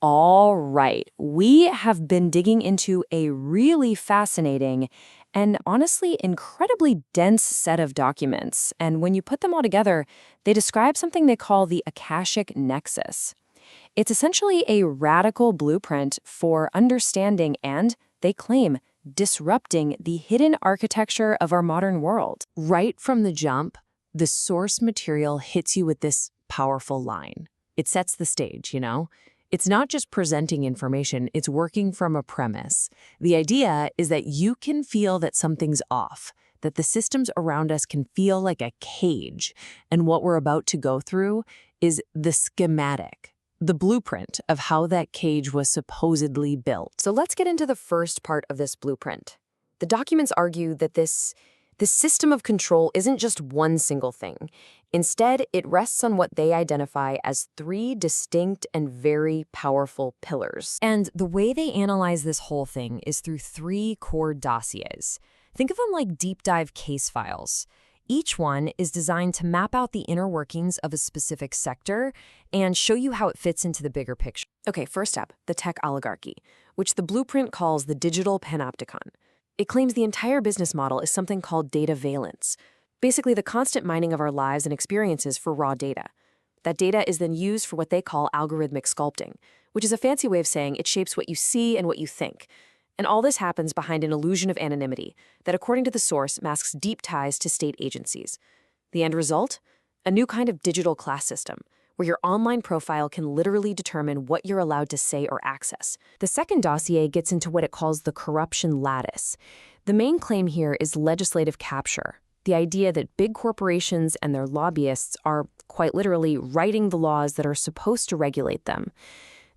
All right, we have been digging into a really fascinating and honestly incredibly dense set of documents. And when you put them all together, they describe something they call the Akashic Nexus. It's essentially a radical blueprint for understanding and, they claim, disrupting the hidden architecture of our modern world. Right from the jump, the source material hits you with this powerful line. It sets the stage. It's not just presenting information, it's working from a premise. The idea is that you can feel that something's off, that the systems around us can feel like a cage, and what we're about to go through is the schematic, the blueprint of how that cage was supposedly built. So let's get into the first part of this blueprint. The documents argue that this system of control isn't just one single thing. Instead, it rests on what they identify as three distinct and very powerful pillars. And the way they analyze this whole thing is through three core dossiers. Think of them like deep dive case files. Each one is designed to map out the inner workings of a specific sector and show you how it fits into the bigger picture. Okay, first up, the tech oligarchy, which the blueprint calls the digital panopticon. It claims the entire business model is something called data valence, basically the constant mining of our lives and experiences for raw data. That data is then used for what they call algorithmic sculpting, which is a fancy way of saying it shapes what you see and what you think. And all this happens behind an illusion of anonymity that, according to the source, masks deep ties to state agencies. The end result? A new kind of digital class system, where your online profile can literally determine what you're allowed to say or access. The second dossier gets into what it calls the corruption lattice. The main claim here is legislative capture, the idea that big corporations and their lobbyists are, quite literally, writing the laws that are supposed to regulate them.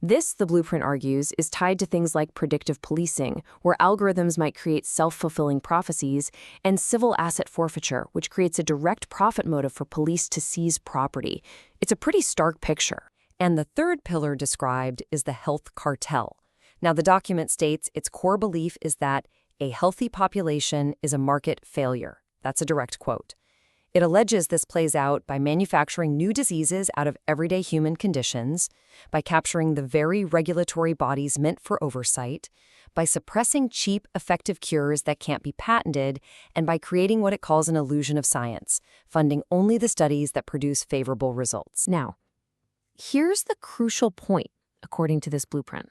This, the blueprint argues, is tied to things like predictive policing, where algorithms might create self-fulfilling prophecies, and civil asset forfeiture, which creates a direct profit motive for police to seize property. It's a pretty stark picture. And the third pillar described is the health cartel. Now, the document states its core belief is that a healthy population is a market failure. That's a direct quote. It alleges this plays out by manufacturing new diseases out of everyday human conditions, by capturing the very regulatory bodies meant for oversight, by suppressing cheap, effective cures that can't be patented, and by creating what it calls an illusion of science, funding only the studies that produce favorable results. Now, here's the crucial point, according to this blueprint.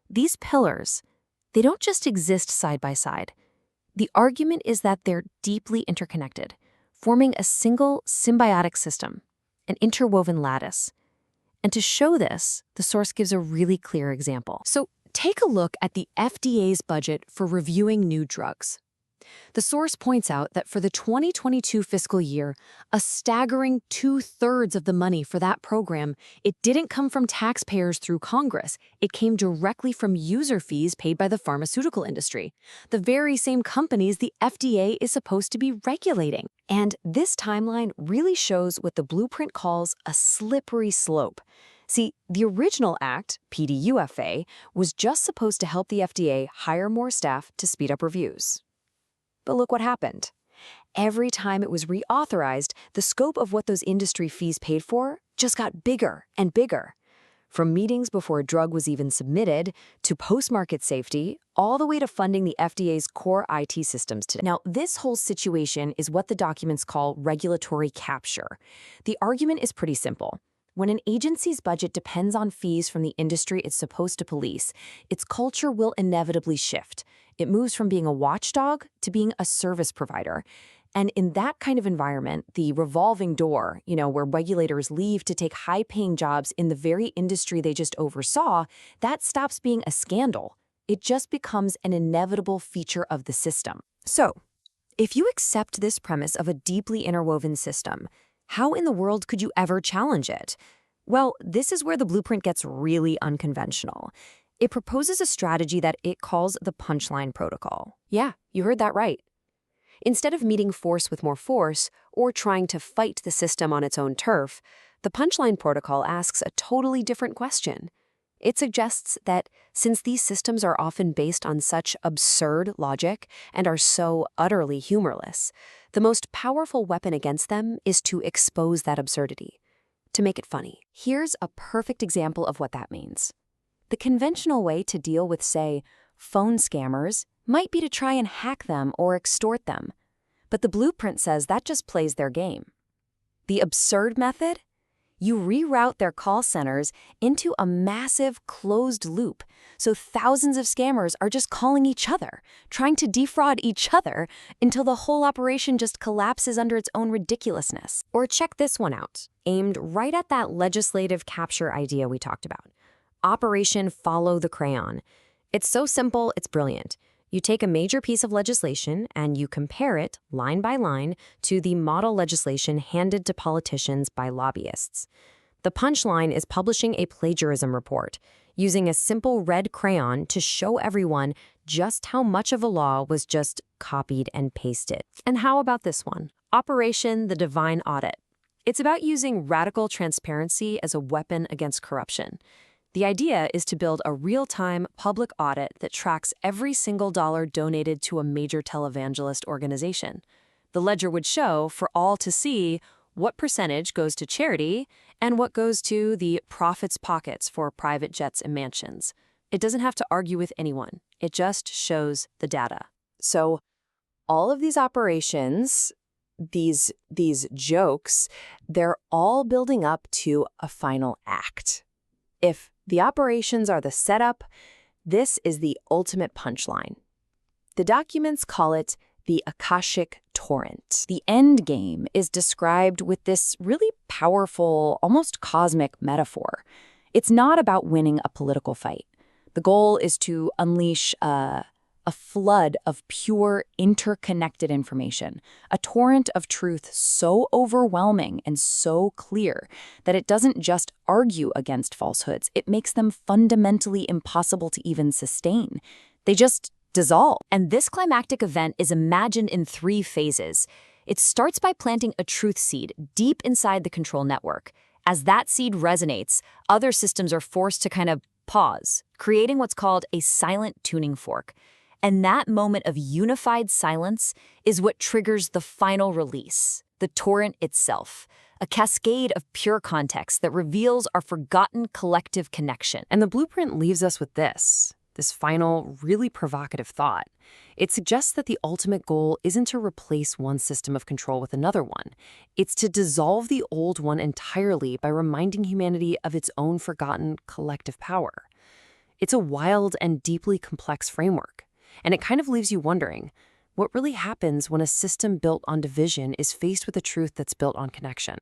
These pillars, they don't just exist side by side. The argument is that they're deeply interconnected, forming a single symbiotic system, an interwoven lattice. And to show this, the source gives a really clear example. So take a look at the FDA's budget for reviewing new drugs. The source points out that for the 2022 fiscal year, a staggering 2/3 of the money for that program, it didn't come from taxpayers through Congress. It came directly from user fees paid by the pharmaceutical industry, the very same companies the FDA is supposed to be regulating. And this timeline really shows what the blueprint calls a slippery slope. See, the original act, PDUFA, was just supposed to help the FDA hire more staff to speed up reviews. But look what happened. Every time it was reauthorized, the scope of what those industry fees paid for just got bigger and bigger. From meetings before a drug was even submitted, to post-market safety, all the way to funding the FDA's core IT systems today. Now, this whole situation is what the documents call regulatory capture. The argument is pretty simple. When an agency's budget depends on fees from the industry it's supposed to police, its culture will inevitably shift. It moves from being a watchdog to being a service provider. And in that kind of environment, the revolving door, where regulators leave to take high-paying jobs in the very industry they just oversaw, that stops being a scandal. It just becomes an inevitable feature of the system. So, if you accept this premise of a deeply interwoven system, how in the world could you ever challenge it? Well, this is where the blueprint gets really unconventional. It proposes a strategy that it calls the punchline protocol. Yeah, you heard that right. Instead of meeting force with more force, or trying to fight the system on its own turf, the punchline protocol asks a totally different question. It suggests that since these systems are often based on such absurd logic and are so utterly humorless, the most powerful weapon against them is to expose that absurdity, to make it funny. Here's a perfect example of what that means. The conventional way to deal with, say, phone scammers might be to try and hack them or extort them. But the blueprint says that just plays their game. The absurd method? You reroute their call centers into a massive closed loop, so thousands of scammers are just calling each other, trying to defraud each other until the whole operation just collapses under its own ridiculousness. Or check this one out, aimed right at that legislative capture idea we talked about. Operation Follow the Crayon. It's so simple, it's brilliant. You take a major piece of legislation and you compare it, line by line, to the model legislation handed to politicians by lobbyists. The punchline is publishing a plagiarism report, using a simple red crayon to show everyone just how much of a law was just copied and pasted. And how about this one? Operation the Divine Audit. It's about using radical transparency as a weapon against corruption. The idea is to build a real-time public audit that tracks every single dollar donated to a major televangelist organization. The ledger would show for all to see what percentage goes to charity and what goes to the profits' pockets for private jets and mansions. It doesn't have to argue with anyone. It just shows the data. So all of these operations, these jokes, they're all building up to a final act. If the operations are the setup, this is the ultimate punchline. The documents call it the Akashic Torrent. The end game is described with this really powerful, almost cosmic metaphor. It's not about winning a political fight. The goal is to unleash a flood of pure, interconnected information, a torrent of truth so overwhelming and so clear that it doesn't just argue against falsehoods, it makes them fundamentally impossible to even sustain. They just dissolve. And this climactic event is imagined in 3 phases. It starts by planting a truth seed deep inside the control network. As that seed resonates, other systems are forced to kind of pause, creating what's called a silent tuning fork. And that moment of unified silence is what triggers the final release, the torrent itself, a cascade of pure context that reveals our forgotten collective connection. And the blueprint leaves us with this final, really provocative thought. It suggests that the ultimate goal isn't to replace one system of control with another one. It's to dissolve the old one entirely by reminding humanity of its own forgotten collective power. It's a wild and deeply complex framework. And it kind of leaves you wondering, what really happens when a system built on division is faced with a truth that's built on connection?